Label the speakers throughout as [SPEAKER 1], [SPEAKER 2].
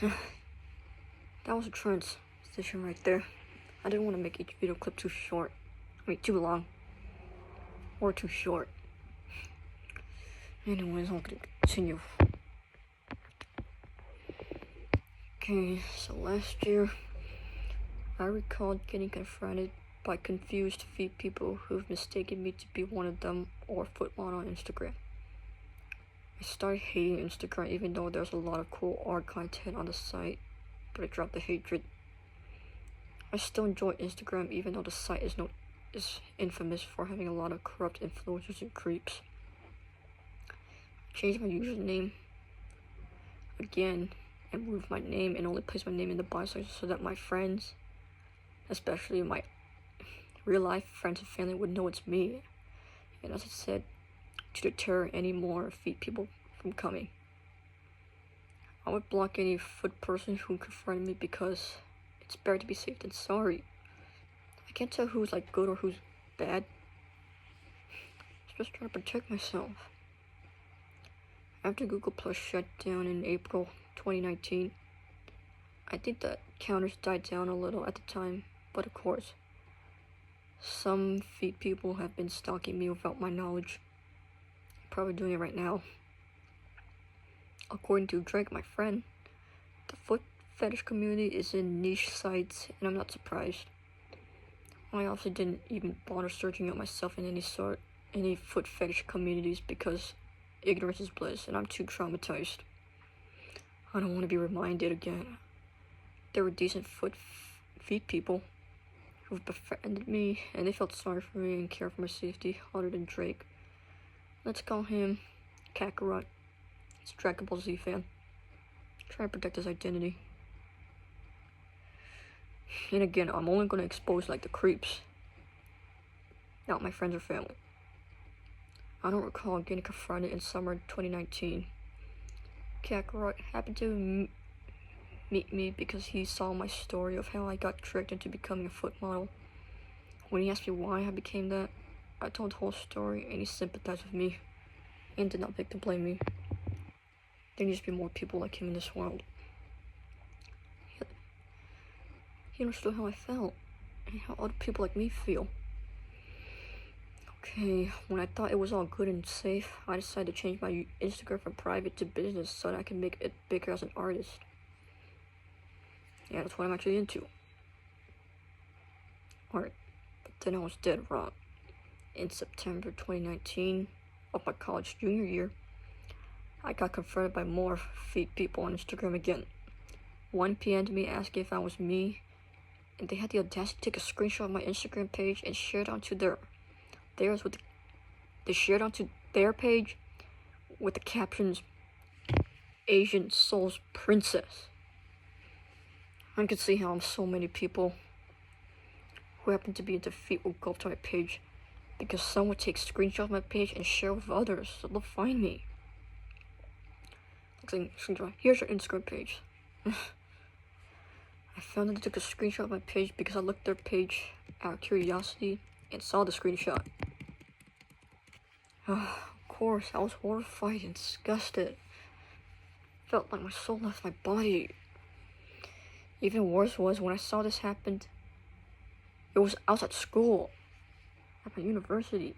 [SPEAKER 1] That was a transition right there. I didn't want to make each video clip too short. Too long. Or too short. Anyways, I'm gonna continue. Okay, so last year, I recalled getting confronted by confused feet people who've mistaken me to be one of them or foot model on Instagram. I started hating Instagram even though there's a lot of cool art content on the site, but I dropped the hatred. I still enjoy Instagram even though the site is infamous for having a lot of corrupt influencers and creeps. I changed my username again and moved my name and only placed my name in the bio section so that my friends, especially my real life friends and family, would know it's me. And as I said, to deter any more feet people from coming. I would block any foot person who confronted me because it's better to be safe than sorry. I can't tell who's like good or who's bad. I'm just trying to protect myself. After Google Plus shut down in April 2019, I think the counters died down a little at the time, but of course, some feet people have been stalking me without my knowledge. Probably doing it right now. According to Drake, my friend, the foot fetish community is in niche sites, and I'm not surprised. I also didn't even bother searching up myself in any foot fetish communities because ignorance is bliss, and I'm too traumatized. I don't want to be reminded again. There were decent feet people who befriended me, and they felt sorry for me and cared for my safety, other than Drake. Let's call him Kakarot. He's a Dragon Ball Z fan, trying to protect his identity. And again, I'm only going to expose like the creeps, not my friends or family. I don't recall getting confronted in summer 2019. Kakarot happened to meet me because he saw my story of how I got tricked into becoming a foot model. When he asked me why I became that, I told the whole story and he sympathized with me and did not pick to blame me. There needs to be more people like him in this world. He understood how I felt and how other people like me feel. Okay, when I thought it was all good and safe, I decided to change my Instagram from private to business so that I can make it bigger as an artist. Yeah, that's what I'm actually into. Art. But then I was dead wrong. In September 2019, of my college junior year, I got confronted by more feet people on Instagram again. One PM'd me asking if I was me, and they had the audacity to take a screenshot of my Instagram page and share it onto they shared onto their page with the captions, Asian Soul's Princess. I could see how so many people who happen to be into feet will go up to my page because some would take screenshots of my page and share with others so they'll find me. Here's your Instagram page. I found that they took a screenshot of my page because I looked their page out of curiosity and saw the screenshot. Of course, I was horrified and disgusted. Felt like my soul left my body. Even worse was when I saw this happen, it was outside school, at my university.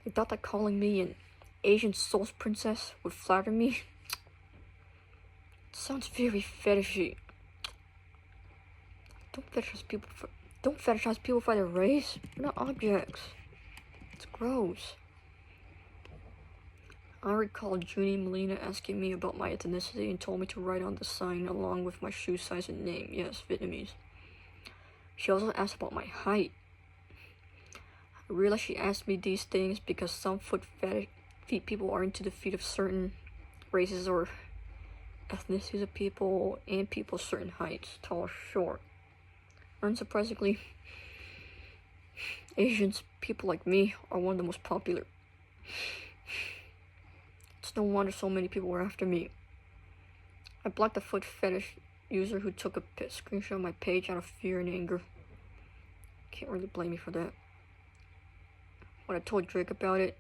[SPEAKER 1] They thought that calling me an Asian Soul's Princess would flatter me. It sounds very fetishy. Don't fetishize people for their race. They're not objects. It's gross. I recall Junie Molina asking me about my ethnicity and told me to write on the sign along with my shoe size and name. Yes, Vietnamese. She also asked about my height. I realized she asked me these things because some feet people are into the feet of certain races or ethnicities of people and people certain heights, tall or short. Unsurprisingly, Asians, people like me, are one of the most popular. It's no wonder so many people were after me. I blocked the foot fetish user who took a screenshot of my page out of fear and anger. Can't really blame me for that. When I told Drake about it,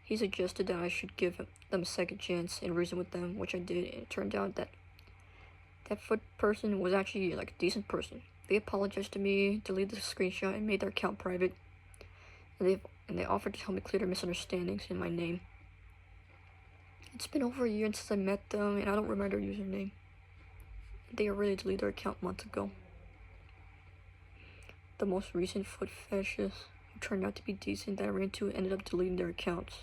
[SPEAKER 1] he suggested that I should give them a second chance and reason with them, which I did, and it turned out that that foot person was actually like a decent person. They apologized to me, deleted the screenshot, and made their account private. And they offered to help me clear their misunderstandings in my name. It's been over a year since I met them, and I don't remember their username. They already deleted their account months ago. The most recent foot fetishists who turned out to be decent that I ran into ended up deleting their accounts.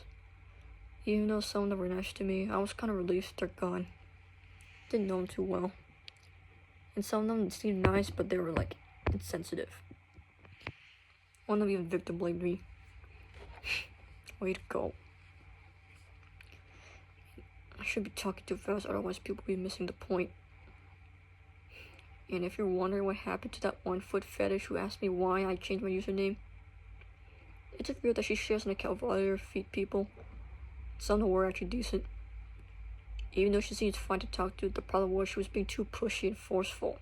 [SPEAKER 1] Even though some of them were nice to me, I was kind of relieved they're gone. Didn't know them too well. And some of them seemed nice, but they were like insensitive. One of them even victim blamed me. Way to go. I should be talking too fast, otherwise people will be missing the point. And if you're wondering what happened to that one foot fetish who asked me why I changed my username, it's revealed that she shares an account with other feet people. Some of them were actually decent. Even though she seems fine to talk to, the problem was she was being too pushy and forceful.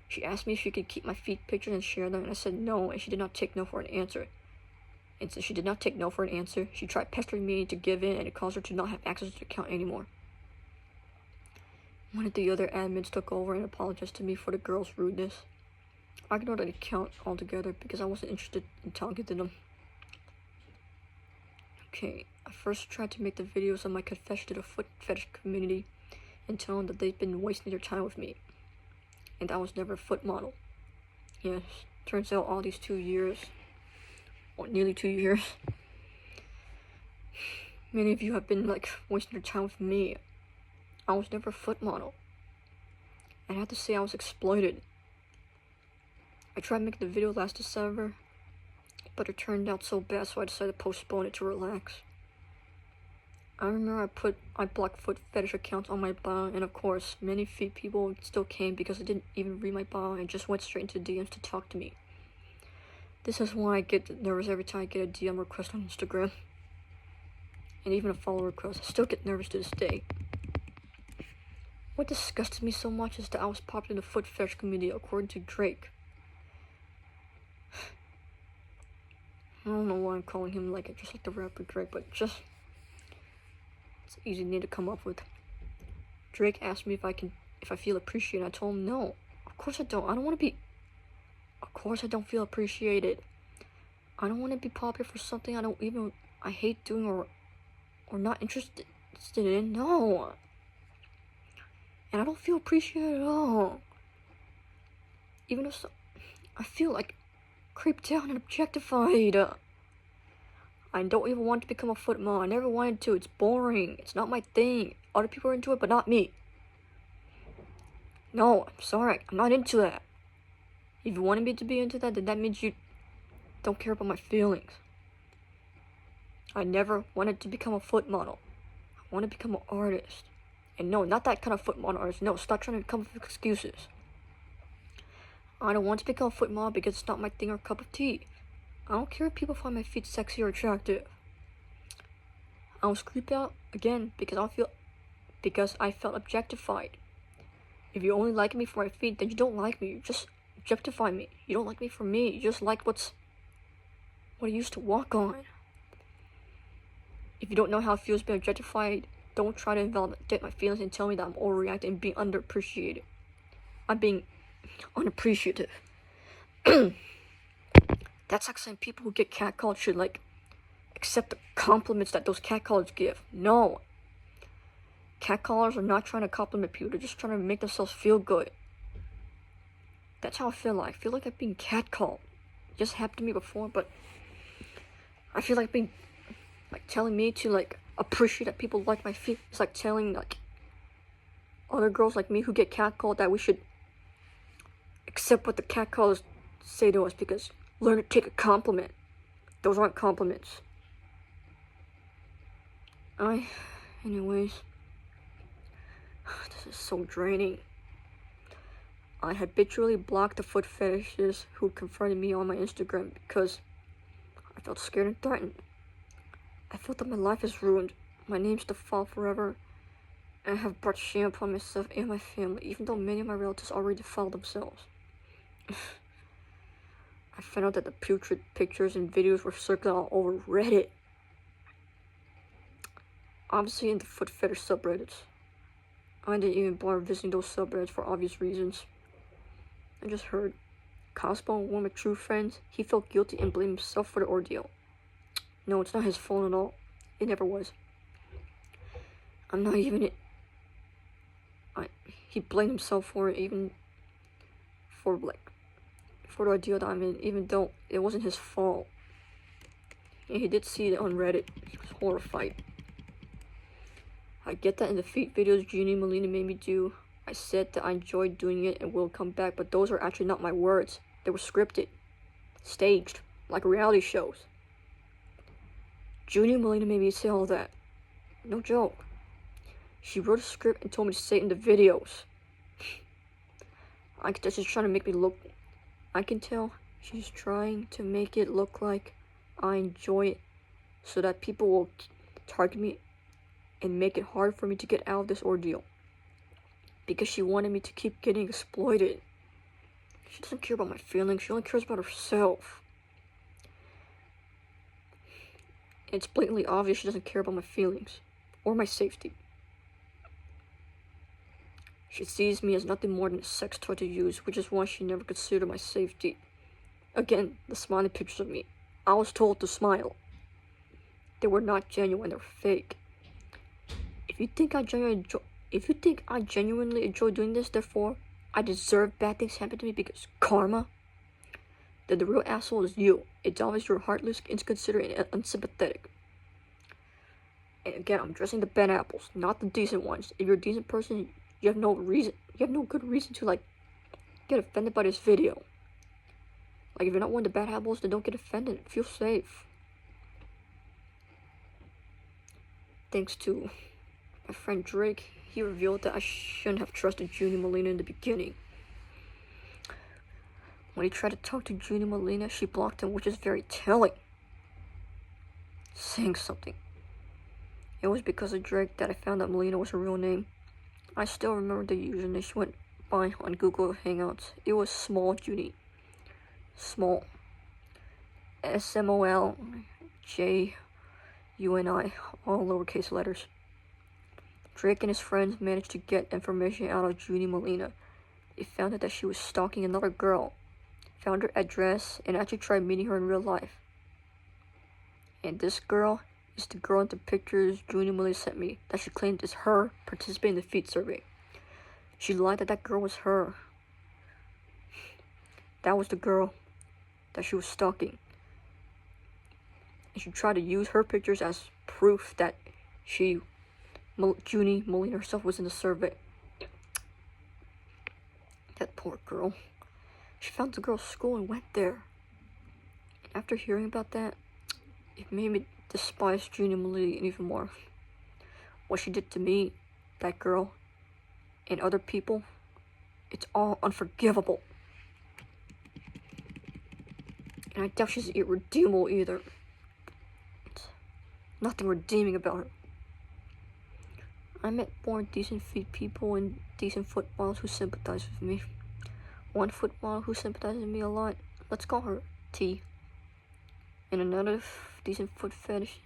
[SPEAKER 1] She asked me if she could keep my feet pictures and share them, and I said no, and she did not take no for an answer. And since she did not take no for an answer, she tried pestering me to give in, and it caused her to not have access to the account anymore. One of the other admins took over and apologized to me for the girl's rudeness. I ignored the account altogether because I wasn't interested in talking to them. Okay, I first tried to make the videos of my confession to the foot fetish community and tell them that they've been wasting their time with me. And I was never a foot model. Yes, turns out all these 2 years, or nearly 2 years, many of you have been like wasting your time with me. I was never a foot model. I had to say I was exploited. I tried making the video last December, but it turned out so bad, so I decided to postpone it to relax. I remember I blocked foot fetish accounts on my bio, and of course, many feet people still came because they didn't even read my bio and just went straight into DMs to talk to me. This is why I get nervous every time I get a DM request on Instagram. And even a follow request. I still get nervous to this day. What disgusted me so much is that I was popular in the foot fetish community according to Drake. I don't know why I'm calling him like it, just like the rapper Drake, but it's an easy name to come up with. Drake asked me if I feel appreciated. I told him no. Of course I don't. I don't want to be. Of course I don't feel appreciated. I don't want to be popular for something I hate doing or not interested in. No. And I don't feel appreciated at all. Even if I feel like creeped down and objectified. I don't even want to become a foot mom. I never wanted to. It's boring. It's not my thing. Other people are into it, but not me. No, I'm sorry. I'm not into that. If you wanted me to be into that, then that means you don't care about my feelings. I never wanted to become a foot model. I want to become an artist. And no, not that kind of foot model artist. No, stop trying to come up with excuses. I don't want to become a foot model because it's not my thing or cup of tea. I don't care if people find my feet sexy or attractive. I was creeped out again because I felt objectified. If you only like me for my feet, then you don't like me. You just objectify me. You don't like me for me. You just like what I used to walk on. If you don't know how it feels being objectified, don't try to invalidate my feelings and tell me that I'm overreacting and being underappreciated. I'm being unappreciative. That's like saying people who get catcalled should like accept the compliments that those catcallers give. No. Catcallers are not trying to compliment people. They're just trying to make themselves feel good. That's how I feel like. I feel like I'm being catcalled. It just happened to me before, but I feel like being like telling me to like appreciate that people like my feet. It's like telling like other girls like me who get catcalled that we should accept what the catcallers say to us because learn to take a compliment. Those aren't compliments. Anyways, this is so draining. I habitually blocked the foot fetishists who confronted me on my Instagram because I felt scared and threatened. I felt that my life is ruined, my name's to fall forever, and I have brought shame upon myself and my family, even though many of my relatives already defiled themselves. I found out that the putrid pictures and videos were circulating all over Reddit. Obviously in the foot fetish subreddits. I didn't even bother visiting those subreddits for obvious reasons. I just heard Cosmo, one of my true friends, he felt guilty and blamed himself for the ordeal. No, it's not his fault at all. It never was. I'm not even it. He blamed himself for it, even for the ordeal that I'm in, even though it wasn't his fault. And he did see it on Reddit. He was horrified. I get that in the feet videos Junie and Melina made me do, I said that I enjoyed doing it and will come back, but those are actually not my words. They were scripted, staged, like reality shows. Junie and Melina made me say all that. No joke. She wrote a script and told me to say it in the videos. I can tell she's trying to make me look. I can tell she's trying to make it look like I enjoy it, so that people will target me and make it hard for me to get out of this ordeal. Because she wanted me to keep getting exploited. She doesn't care about my feelings, she only cares about herself. It's blatantly obvious she doesn't care about my feelings or my safety. She sees me as nothing more than a sex toy to use, which is why she never considered my safety. Again, the smiling pictures of me. I was told to smile. They were not genuine, they were fake. If you think I genuinely enjoy doing this, therefore I deserve bad things happen to me because karma, then the real asshole is you. It's obvious you're heartless, inconsiderate, and unsympathetic. And again, I'm addressing the bad apples, not the decent ones. If you're a decent person, you have no good reason to get offended by this video. Like, if you're not one of the bad apples, then don't get offended. Feel safe. Thanks to my friend Drake, he revealed that I shouldn't have trusted Junie Melina in the beginning. When he tried to talk to Junie Melina, she blocked him, which is very telling. Saying something. It was because of Drake that I found out Melina was her real name. I still remember the username she went by on Google Hangouts. It was Small Junie. Small. SMOLJUNI, all lowercase letters. Drake and his friends managed to get information out of Junie Melina. They found out that she was stalking another girl, found her address, and actually tried meeting her in real life. And this girl is the girl in the pictures Junie Melina sent me that she claimed is her participating in the feet survey. She lied that girl was her. That was the girl that she was stalking. And she tried to use her pictures as proof that Junie Melina herself was in the survey. That poor girl. She found the girl's school and went there. And after hearing about that, it made me despise Junie Melina even more. What she did to me, that girl, and other people, it's all unforgivable. And I doubt she's irredeemable either. It's nothing redeeming about her. I met more decent feet people and decent foot models who sympathize with me. One foot model who sympathizes with me a lot, let's call her T. And another decent foot fetish,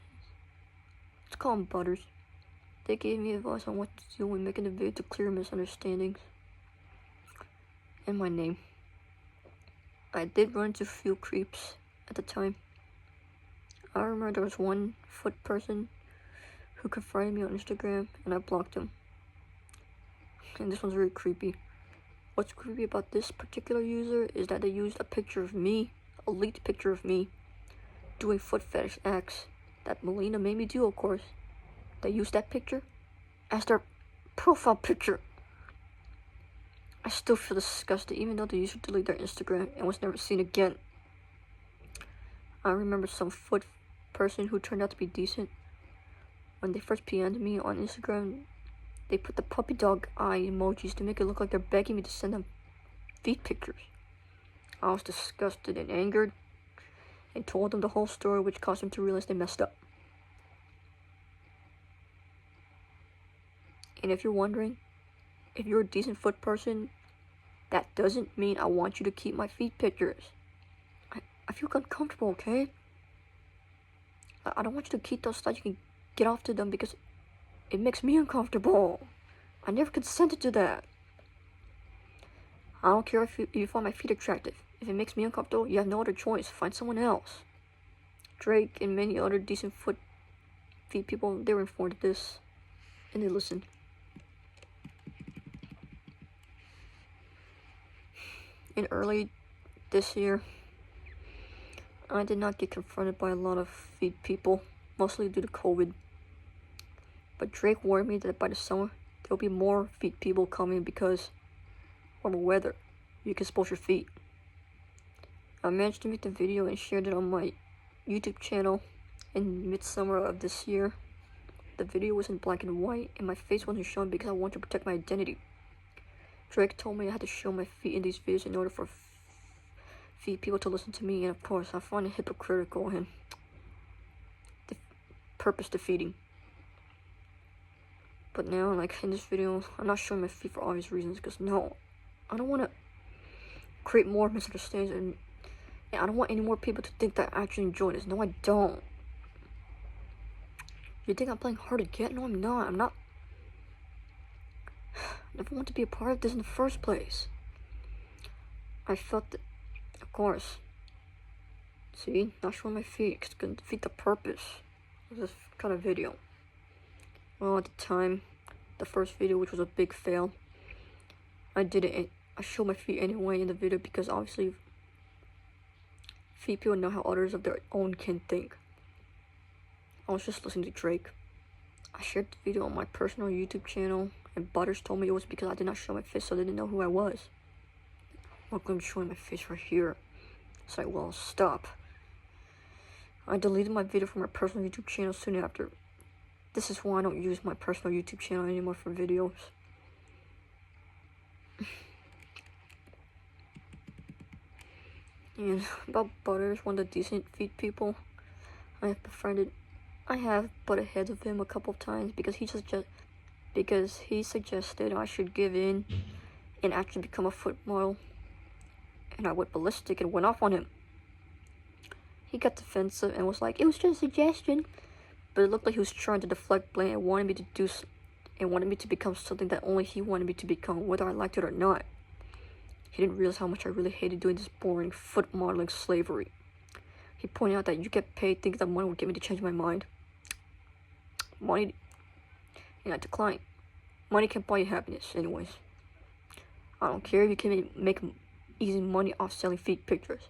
[SPEAKER 1] let's call them Butters. They gave me advice on what to do when making the video to clear misunderstandings. And my name. I did run into a few creeps at the time. I remember there was one foot person who confronted me on Instagram, and I blocked him. And this one's really creepy. What's creepy about this particular user is that they used a picture of me, a leaked picture of me, doing foot fetish acts that Melina made me do, of course. They used that picture as their profile picture. I still feel disgusted, even though the user deleted their Instagram and was never seen again. I remember some foot person who turned out to be decent. When they first PM'd me on Instagram, they put the puppy dog eye emojis to make it look like they're begging me to send them feet pictures. I was disgusted and angered and told them the whole story, which caused them to realize they messed up. And if you're wondering, if you're a decent foot person, that doesn't mean I want you to keep my feet pictures. I feel uncomfortable, okay? I don't want you to keep those so that you can get off to them because it makes me uncomfortable. I never consented to that. I don't care if you find my feet attractive. If it makes me uncomfortable, you have no other choice. Find someone else. Drake and many other decent feet people, they were informed of this. And they listened. In early this year, I did not get confronted by a lot of feet people, mostly due to COVID. But Drake warned me that by the summer, there will be more feet people coming because warmer weather. You can expose your feet. I managed to make the video and shared it on my YouTube channel in midsummer of this year. The video was in black and white, and my face wasn't shown because I wanted to protect my identity. Drake told me I had to show my feet in these videos in order for feet people to listen to me, and of course, I find it hypocritical and purpose defeating. But now, like in this video, I'm not showing my feet for obvious reasons, because no, I don't want to create more misunderstandings, and I don't want any more people to think that I actually enjoy this. No, I don't. You think I'm playing hard to get? No, I'm not. I'm not. I never wanted to be a part of this in the first place. I felt that, of course. See, not showing my feet, because it's going to defeat the purpose of this kind of video. Well, at the time, the first video, which was a big fail, I did it. I showed my feet anyway in the video because obviously, feet people know how others of their own can think. I was just listening to Drake. I shared the video on my personal YouTube channel, and Butters told me it was because I did not show my face, so they didn't know who I was. Look, I'm showing my face right here. It's like, well, stop. I deleted my video from my personal YouTube channel soon after. This is why I don't use my personal YouTube channel anymore for videos. And about Butters, one of the decent feet people I have befriended, I have butted heads with him a couple of times because he suggested I should give in and actually become a foot model, and I went ballistic and went off on him. He got defensive and was like, "It was just a suggestion," but it looked like he was trying to deflect blame and wanted me to become something that only he wanted me to become, whether I liked it or not. He didn't realize how much I really hated doing this boring foot modeling slavery. He pointed out that you get paid thinking that money would get me to change my mind. Money, and I declined. Money can't buy you happiness anyways. I don't care if you can make easy money off selling feet pictures.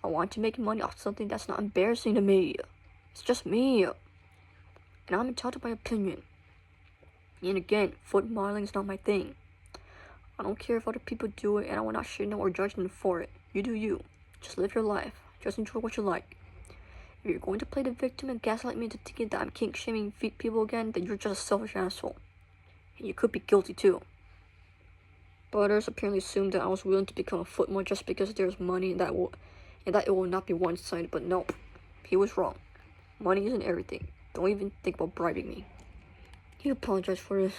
[SPEAKER 1] I want to make money off something that's not embarrassing to me. It's just me. And I'm entitled to my opinion. And again, foot modeling is not my thing. I don't care if other people do it, and I will not shame them or judge them for it. You do you. Just live your life. Just enjoy what you like. If you're going to play the victim and gaslight me into thinking that I'm kink shaming feet people again, then you're just a selfish asshole. And you could be guilty too. Butters apparently assumed that I was willing to become a foot model just because there's money and that it will not be one-sided, but no. He was wrong. Money isn't everything. Don't even think about bribing me. He apologized for this.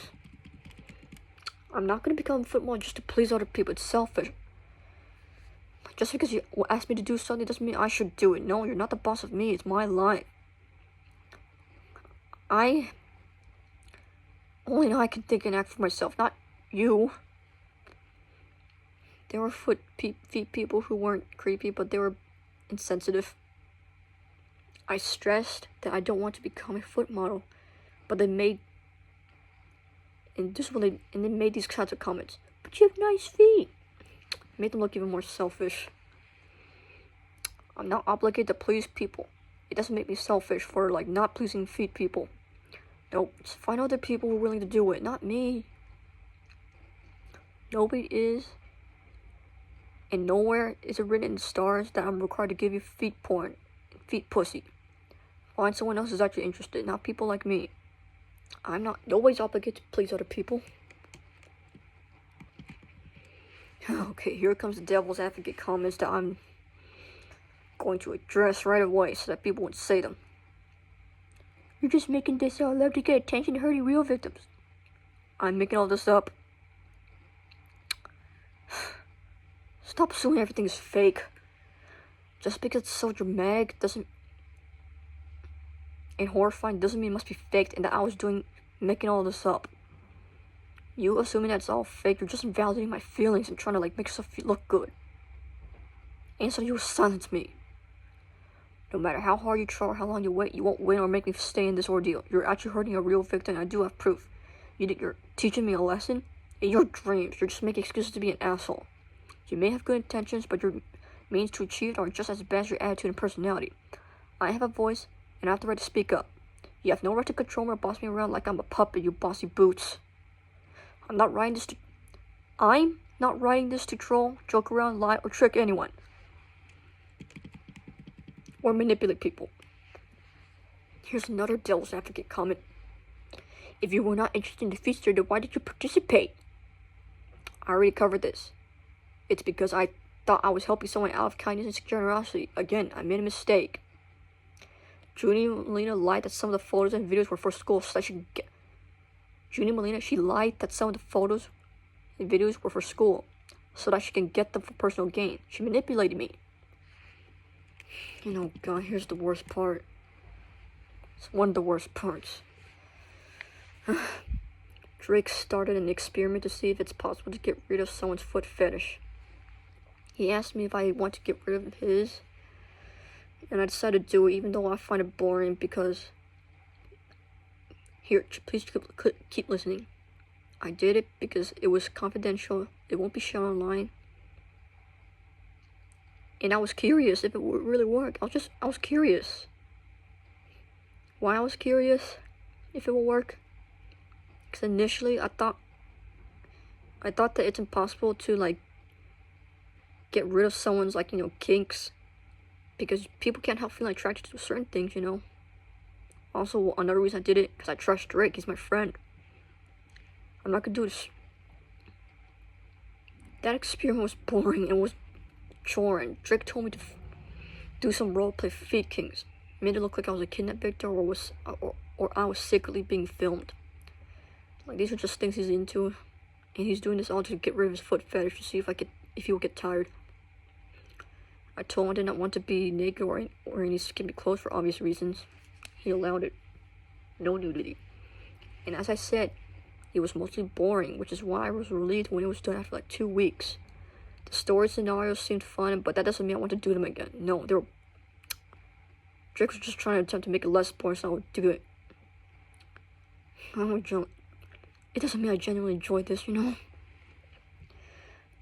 [SPEAKER 1] I'm not going to become a foot model just to please other people. It's selfish. Just because you ask me to do something doesn't mean I should do it. No, you're not the boss of me. It's my life. Only I can think and act for myself, not you. There were feet people who weren't creepy, but they were insensitive. I stressed that I don't want to become a foot model, but they made these kinds of comments. But you have nice feet. Made them look even more selfish. I'm not obligated to please people. It doesn't make me selfish for not pleasing feet people. Nope, just find other people who are willing to do it, not me. Nobody is, and nowhere is it written in the stars that I'm required to give you feet porn, feet pussy. Find someone else who's actually interested, not people like me. Nobody's obligated to please other people. Okay, here comes the devil's advocate comments that I'm going to address right away so that people won't say them. You're just making this out loud to get attention and hurting real victims. I'm making all this up. Stop assuming everything is fake. Just because it's so dramatic and horrifying doesn't mean it must be faked and that I was making all this up. You assuming that's all fake, you're just invalidating my feelings and trying to, like, make yourself look good. And so you silence me. No matter how hard you try or how long you wait, you won't win or make me stay in this ordeal. You're actually hurting a real victim, and I do have proof. You think you're teaching me a lesson? In your dreams, you're just making excuses to be an asshole. You may have good intentions, but your means to achieve it are just as bad as your attitude and personality. I have a voice, and I have the right to speak up. You have no right to control me or boss me around like I'm a puppet, you bossy boots. I'm not writing this to troll, joke around, lie, or trick anyone. Or manipulate people. Here's another devil's advocate comment. If you were not interested in the feature, then why did you participate? I already covered this. It's because I thought I was helping someone out of kindness and generosity. Again, I made a mistake. Junie Molina lied that some of the photos and videos were for school so that she could get... Junie Molina, she lied that some of the photos and videos were for school so that she can get them for personal gain. She manipulated me. You know, God, here's the worst part. It's one of the worst parts. Drake started an experiment to see if it's possible to get rid of someone's foot fetish. He asked me if I want to get rid of his, and I decided to do it even though I find it boring because... Here, please keep listening. I did it because it was confidential, it won't be shown online. And I was curious if it would really work. I was curious. Why I was curious if it will work? Because initially I thought that it's impossible to, like, get rid of someone's, like, you know, kinks. Because people can't help feeling attracted to certain things, you know. Also, another reason I did it, because I trust Drake, he's my friend. I'm not gonna do this. That experiment was boring and was chore, and Drake told me to do some roleplay feet kings. Made it look like I was a kidnapped victim or I was secretly being filmed. Like, these are just things he's into, and he's doing this all to get rid of his foot fetish to see if he will get tired. I told him I did not want to be naked or any skimpy clothes for obvious reasons. He allowed it. No nudity. And as I said, it was mostly boring, which is why I was relieved when it was done after like 2 weeks. The story scenarios seemed fun, but that doesn't mean I want to do them again. No, Drake was just trying to attempt to make it less boring, so I would do it. It doesn't mean I genuinely enjoyed this, you know?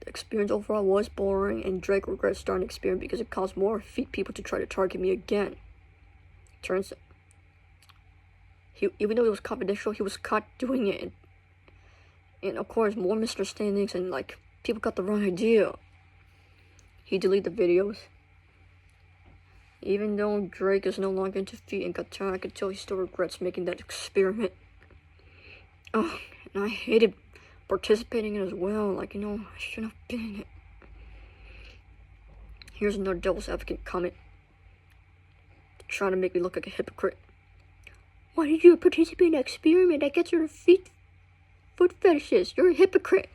[SPEAKER 1] The experience overall was boring, and Drake regrets starting the experiment because it caused more feet people to try to target me again. Turns out, even though it was confidential, he was caught doing it. And of course, more misunderstandings and, like, people got the wrong idea. He deleted the videos. Even though Drake is no longer into feet and got tired, I could tell he still regrets making that experiment. Oh, and I hated participating in it as well. Like, you know, I shouldn't have been in it. Here's another devil's advocate comment. Trying to make me look like a hypocrite. Why did you participate in an experiment that gets rid of foot fetishes? You're a hypocrite.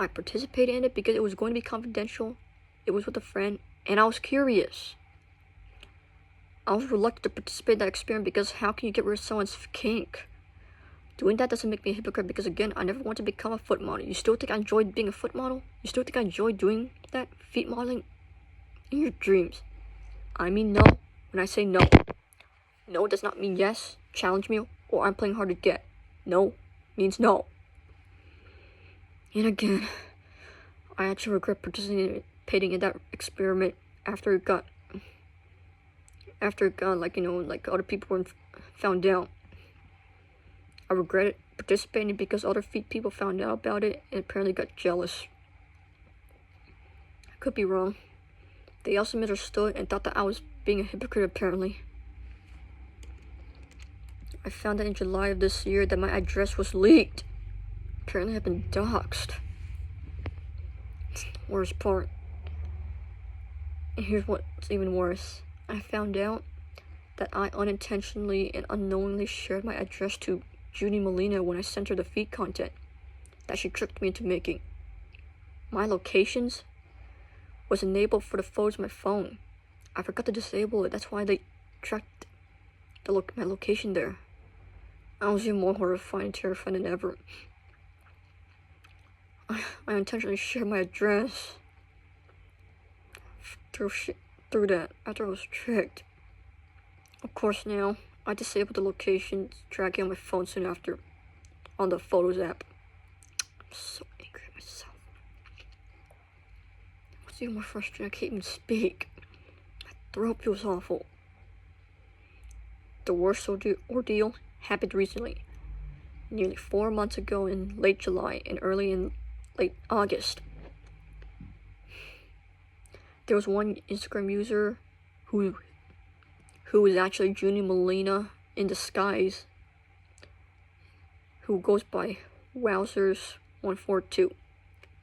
[SPEAKER 1] I participated in it because it was going to be confidential. It was with a friend, and I was curious. I was reluctant to participate in that experiment because how can you get rid of someone's kink? Doing that doesn't make me a hypocrite because, again, I never want to become a foot model. You still think I enjoyed being a foot model? You still think I enjoyed doing that feet modeling? In your dreams. I mean no when I say no. No does not mean yes, challenge me, or I'm playing hard to get. No means no. And again, I actually regret participating in that experiment after it got like, you know, like other people were found out. I regretted participating because other feet people found out about it and apparently got jealous. I could be wrong. They also misunderstood and thought that I was being a hypocrite apparently. I found out in July of this year that my address was leaked. Apparently I've been doxxed. It's the worst part. And here's what's even worse. I found out that I unintentionally and unknowingly shared my address to Junie Molina when I sent her the feed content that she tricked me into making. My locations was enabled for the photos of my phone. I forgot to disable it. That's why they tracked my location there. I was even more horrified and terrified than ever. I intentionally shared my address through that after I was tricked. Of course, now I disabled the location tracking on my phone soon after on the Photos app. I'm so angry at myself. What's even more frustrating, I can't even speak. My throat feels awful. The worst ordeal happened recently. Nearly 4 months ago in late July and early in late August. There was one Instagram user who was actually Junie Molina in disguise, who goes by Wowzers142,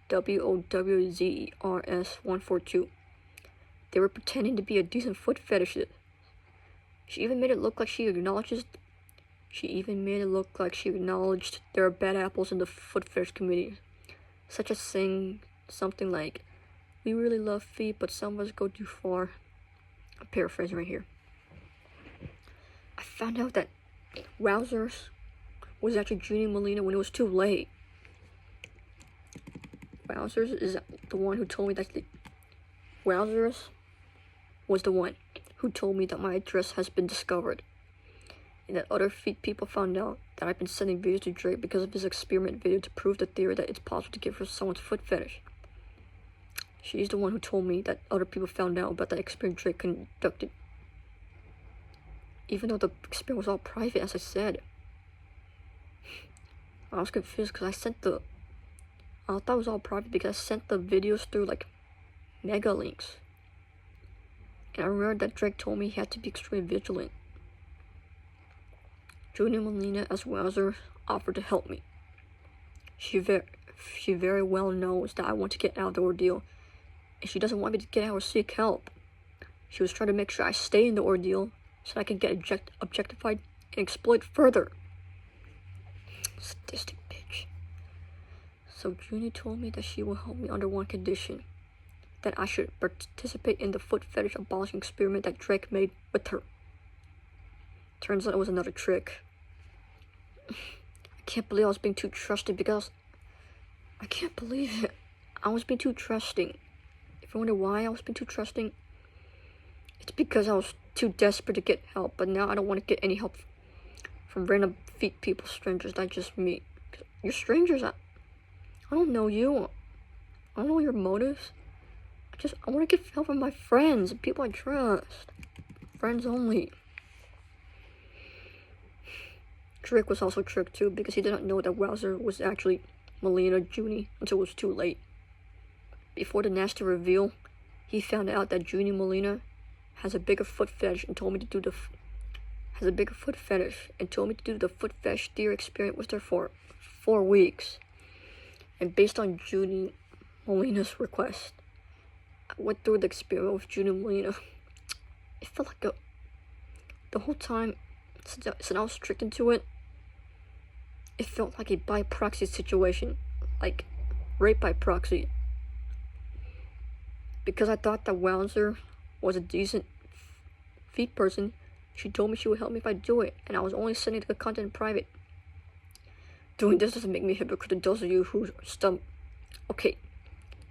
[SPEAKER 1] WOWZERS142. They were pretending to be a decent foot fetishist. She even made it look like she acknowledged there are bad apples in the foot fetish community, such as saying something like, "We really love feet, but some of us go too far." I'm paraphrasing right here. I found out that Wowzers was actually Junie Molina when it was too late. Wowzers is the one who told me that Wowzers was the one who told me that my address has been discovered, and that other feet people found out that I've been sending videos to Drake because of his experiment video to prove the theory that it's possible to give her someone's foot fetish. She's the one who told me that other people found out about the experiment Drake conducted. Even though the experiment was all private, as I said. I was confused because I thought it was all private because I sent the videos through like mega links. And I remember that Drake told me he had to be extremely vigilant. Junie Molina as Wowzer offered to help me. She very well knows that I want to get out of the ordeal, and she doesn't want me to get out or seek help. She was trying to make sure I stay in the ordeal so that I can get objectified and exploited further. Sadistic bitch. So Junie told me that she will help me under one condition: that I should participate in the foot fetish abolishing experiment that Drake made with her. Turns out it was another trick. I can't believe I was being too trusting because I can't believe it. I was being too trusting. If you wonder why I was being too trusting, it's because I was too desperate to get help, but now I don't want to get any help from random feet people, strangers that I just meet. You're strangers. I don't know you. I don't know your motives. I want to get help from my friends, people I trust. Friends only. Drake was also tricked too because he didn't know that Wowzer was actually Molina Junie until it was too late. Before the nasty reveal, he found out that Junie Molina has a bigger foot fetish and told me to do the foot fetish theory experiment with her for 4 weeks. And based on Junie Molina's request, I went through the experiment with Junie Molina. It felt like the whole time since I was tricked into it, it felt like a by proxy situation, like rape by proxy. Because I thought that Wowzer was a decent feet person, she told me she would help me if I do it, and I was only sending the content in private. Doing this doesn't make me a hypocrite to those of you who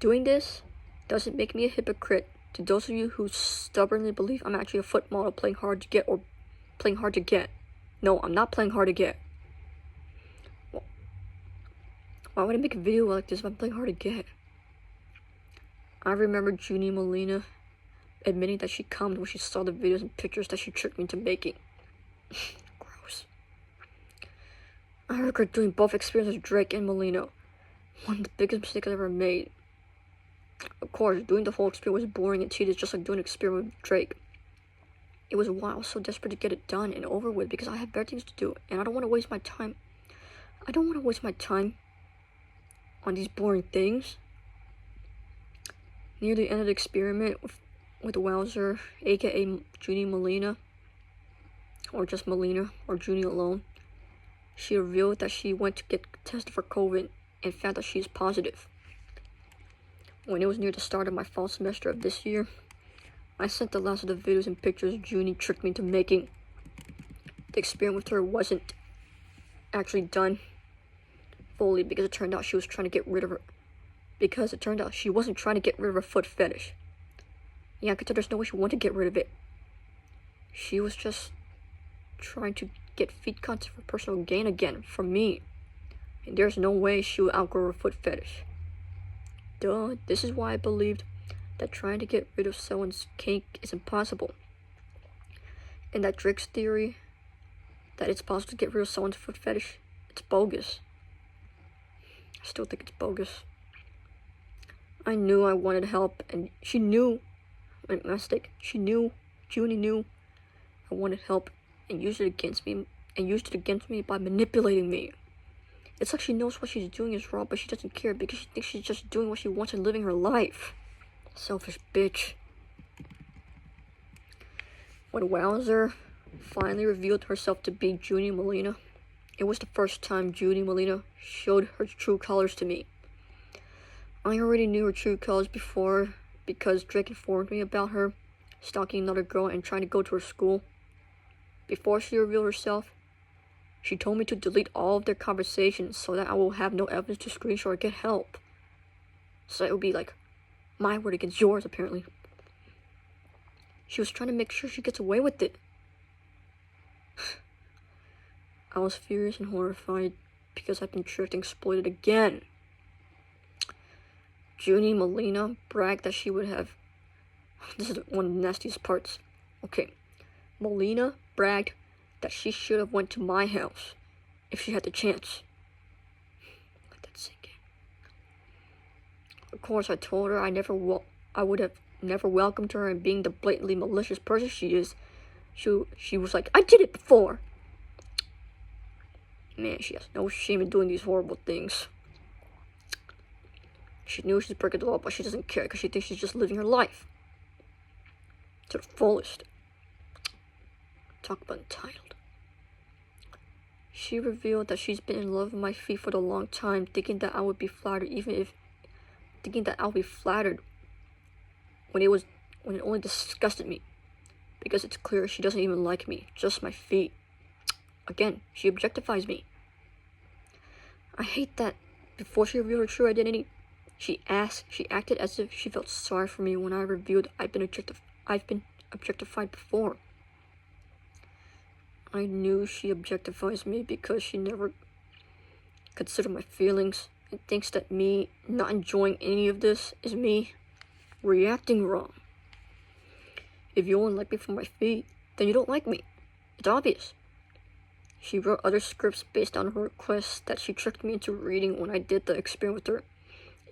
[SPEAKER 1] doing this doesn't make me a hypocrite to those of you who stubbornly believe I'm actually a foot model playing hard to get or playing hard to get. No, I'm not playing hard to get. Why would I make a video like this if I'm playing hard to get? I remember Junie Molina admitting that she cummed when she saw the videos and pictures that she tricked me into making. Gross. I regret doing both experiences with Drake and Molina. One of the biggest mistakes I've ever made. Of course, doing the whole experience was boring and tedious, just like doing an experiment with Drake. It was why I was so desperate to get it done and over with because I have better things to do and I don't want to waste my time. On these boring things. Near the end of the experiment with Wowzer, aka Junie Molina, or just Molina, or Junie alone, she revealed that she went to get tested for COVID and found that she is positive. When it was near the start of my fall semester of this year, I sent the last of the videos and pictures Junie tricked me into making. The experiment with her wasn't actually done fully, because it turned out she was trying to get rid of her. Because it turned out she wasn't trying to get rid of her foot fetish. Yeah, I could tell there's no way she wanted to get rid of it. She was just trying to get feet content for personal gain again from me. And there's no way she would outgrow her foot fetish. Duh, this is why I believed that trying to get rid of someone's kink is impossible. And that Drake's theory that it's possible to get rid of someone's foot fetish, it's bogus. I still think it's bogus. I knew I wanted help, and she knew my mistake. Junie knew I wanted help and used it against me by manipulating me. It's like she knows what she's doing is wrong, but she doesn't care because she thinks she's just doing what she wants and living her life. Selfish bitch. When Wowzer finally revealed herself to be Junie Molina, it was the first time Junie Molina showed her true colors to me. I already knew her true colors before because Drake informed me about her stalking another girl and trying to go to her school. Before she revealed herself, she told me to delete all of their conversations so that I will have no evidence to screenshot or get help. So it would be like my word against yours, apparently. She was trying to make sure she gets away with it. I was furious and horrified because I've been tricked and exploited again. Junie Molina bragged that she would have... This is one of the nastiest parts. Okay. Molina bragged that she should have went to my house if she had the chance. Let that sink in. Of course, I told her I would have never welcomed her, and being the blatantly malicious person she is, she was like, I did it before. Man, she has no shame in doing these horrible things. She knew she's breaking the law, but she doesn't care because she thinks she's just living her life to the fullest. Talk about entitled. She revealed that she's been in love with my feet for a long time, thinking that I would be flattered, thinking that I'll be flattered when it only disgusted me, because it's clear she doesn't even like me, just my feet. Again, she objectifies me. I hate that before she revealed her true identity, she acted as if she felt sorry for me when I revealed I've been objectified before. I knew she objectifies me because she never considered my feelings and thinks that me not enjoying any of this is me reacting wrong. If you only like me for my feet, then you don't like me. It's obvious. She wrote other scripts based on her requests that she tricked me into reading when I did the experiment with her.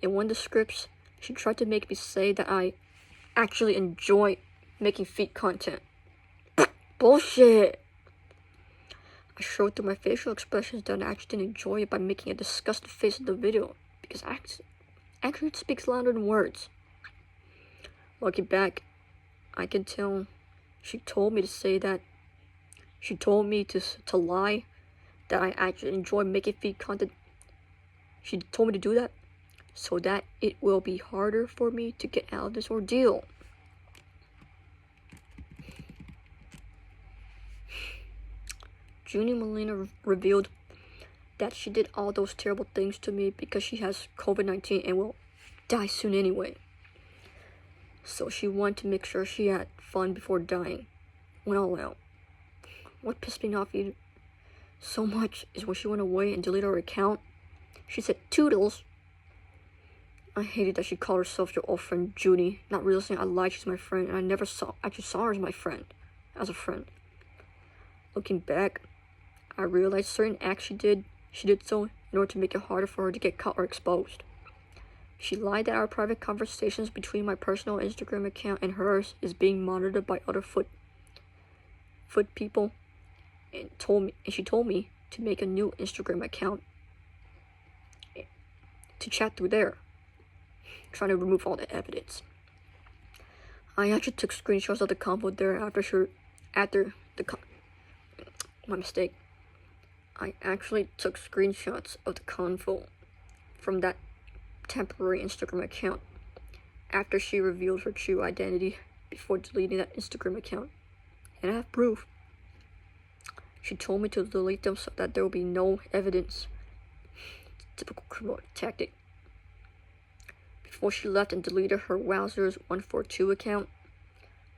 [SPEAKER 1] In one of the scripts, she tried to make me say that I actually enjoy making feet content. Bullshit! I showed through my facial expressions that I actually didn't enjoy it by making a disgusted face in the video, because action speaks louder than words. Looking back, I can tell she told me to say that. She told me to lie that I actually enjoy making feet content. She told me to do that so that it will be harder for me to get out of this ordeal. Junie Molina revealed that she did all those terrible things to me because she has COVID-19 and will die soon anyway. So she wanted to make sure she had fun before dying. Went all out. What pissed me off even so much is when she went away and deleted her account. She said, "Toodles." I hated that she called herself your old friend Junie, not realizing I lied she's my friend, and I never actually saw her as my friend, as a friend. Looking back, I realized certain acts she did so in order to make it harder for her to get caught or exposed. She lied that our private conversations between my personal Instagram account and hers is being monitored by other foot people, and she told me to make a new Instagram account to chat through there, trying to remove all the evidence. I actually took screenshots of the convo there my mistake. I actually took screenshots of the convo from that temporary Instagram account after she revealed her true identity before deleting that Instagram account. And I have proof. She told me to delete them so that there will be no evidence. Typical criminal tactic. Before she left and deleted her Wowzers 142 account,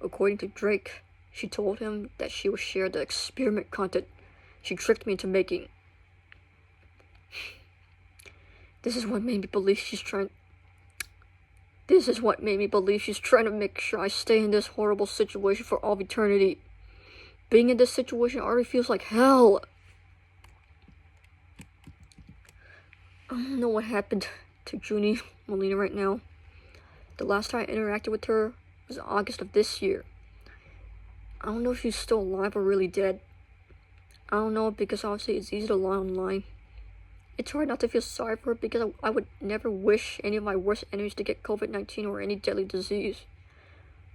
[SPEAKER 1] according to Drake, she told him that she would share the experiment content she tricked me into making. This is what made me believe she's trying to make sure I stay in this horrible situation for all of eternity. Being in this situation already feels like hell. I don't know what happened to Junie Molina right now. The last time I interacted with her was August of this year. I don't know if she's still alive or really dead. I don't know, because obviously it's easy to lie online. It's hard not to feel sorry for her, because I would never wish any of my worst enemies to get COVID-19 or any deadly disease.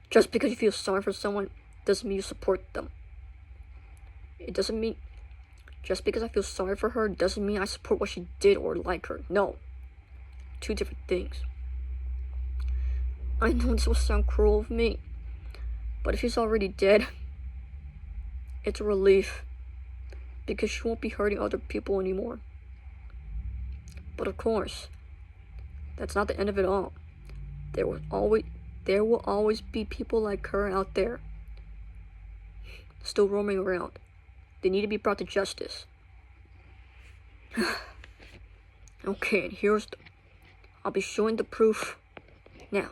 [SPEAKER 1] Just because you feel sorry for someone doesn't mean you support them. It doesn't mean... Just because I feel sorry for her doesn't mean I support what she did or like her. No. Two different things. I know this will sound cruel of me, but if she's already dead, it's a relief, because she won't be hurting other people anymore. But of course, that's not the end of it all. There will always be people like her out there, still roaming around. They need to be brought to justice. Okay, and I'll be showing the proof now.